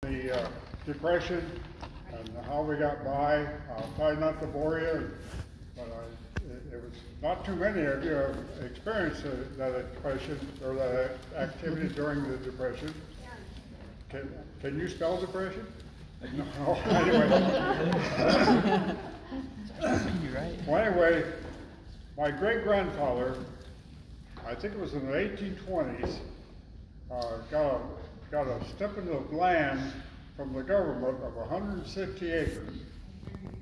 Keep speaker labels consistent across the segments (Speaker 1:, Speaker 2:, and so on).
Speaker 1: The Depression and how we got by. I'll try not to bore you, but it was not too many of you have experienced that Depression or that activity during the Depression. Can you spell depression? No. Anyway. Well, anyway, my great-grandfather, I think it was in the 1820s, got a stipend of land from the government of 160 acres.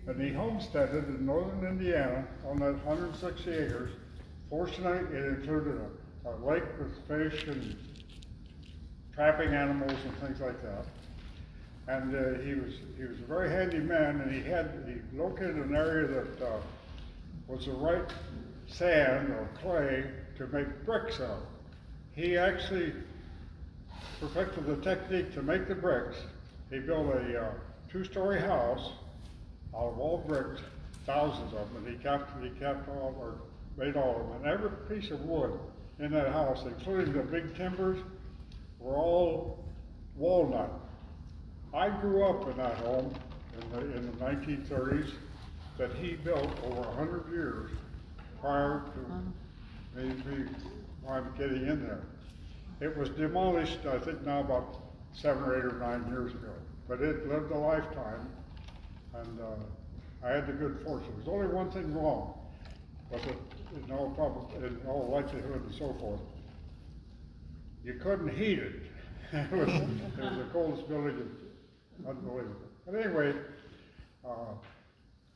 Speaker 1: And he homesteaded in northern Indiana on that 160 acres. Fortunately, it included a lake with fish and trapping animals and things like that. And he was a very handy man, and he located an area that was the right sand or clay to make bricks out of. He actually perfected the technique to make the bricks. He built a two-story house out of all bricks, thousands of them, and he kept all, or made all of them. And every piece of wood in that house, including the big timbers, were all walnut. I grew up in that home in the 1930s that he built over 100 years prior to me getting in there. It was demolished, I think, now about 7 or 8 or 9 years ago, but it lived a lifetime, and I had the good fortune. There's only one thing wrong with it, in all likelihood and so forth. You couldn't heat it. It was the coldest building, unbelievable. But anyway,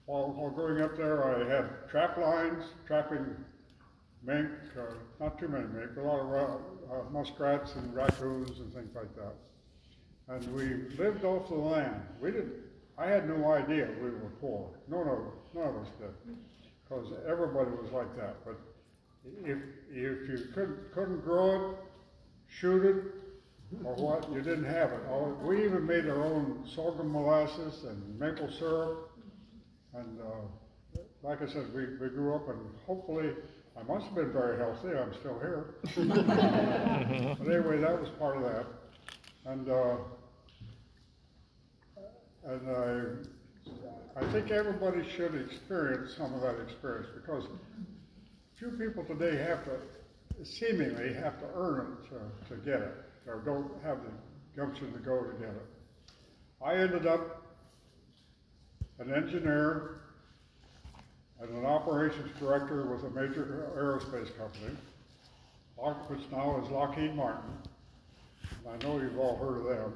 Speaker 1: while growing up there, I had trap lines, trapping mink, not too many mink, a lot of muskrats and raccoons and things like that. And we lived off the land. I had no idea we were poor. None of us did, because everybody was like that. But if you couldn't grow it, shoot it, or what, you didn't have it. We even made our own sorghum molasses and maple syrup. And like I said, we grew up, and hopefully, I must have been very healthy. I'm still here. But anyway, that was part of that. And I think everybody should experience some of that experience, because few people today seemingly have to earn it to get it, or don't have the gumption to go to get it. I ended up an engineer and an operations director with a major aerospace company, which now is Lockheed Martin. I know you've all heard of them.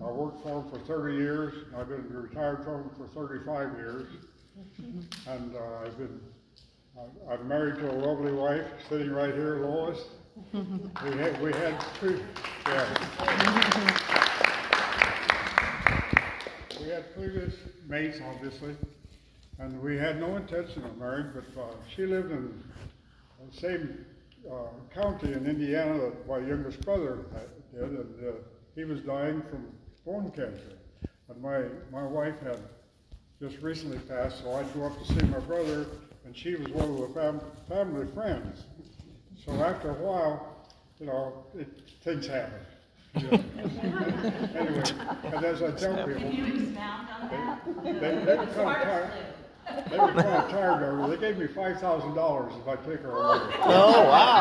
Speaker 1: I worked for them for 30 years. I've been retired from them for 35 years. And I'm married to a lovely wife sitting right here, Lois. We had previous mates, obviously, and we had no intention of marrying, but she lived in the same county in Indiana that my youngest brother did, and he was dying from bone cancer. And my wife had just recently passed, so I'd go up to see my brother, and she was one of the family friends. So after a while, things happen. Anyway, and as I tell people,
Speaker 2: can you expound on that?
Speaker 1: They were kind of tired. They were kind of tired of her. They gave me $5,000 if I take her away.
Speaker 3: Oh, wow.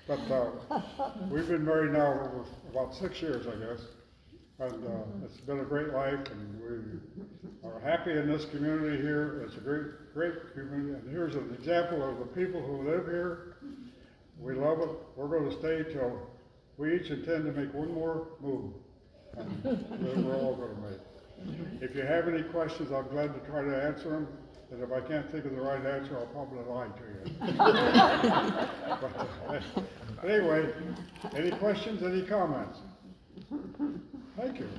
Speaker 1: But we've been married now for about 6 years, I guess. And it's been a great life, and we are happy in this community here. It's a great community. And here's an example of the people who live here. We love it. We're going to stay till we each intend to make one more move. And we're all going to make. If you have any questions, I'm glad to try to answer them. And if I can't think of the right answer, I'll probably lie to you. But anyway, any questions, any comments? Thank you.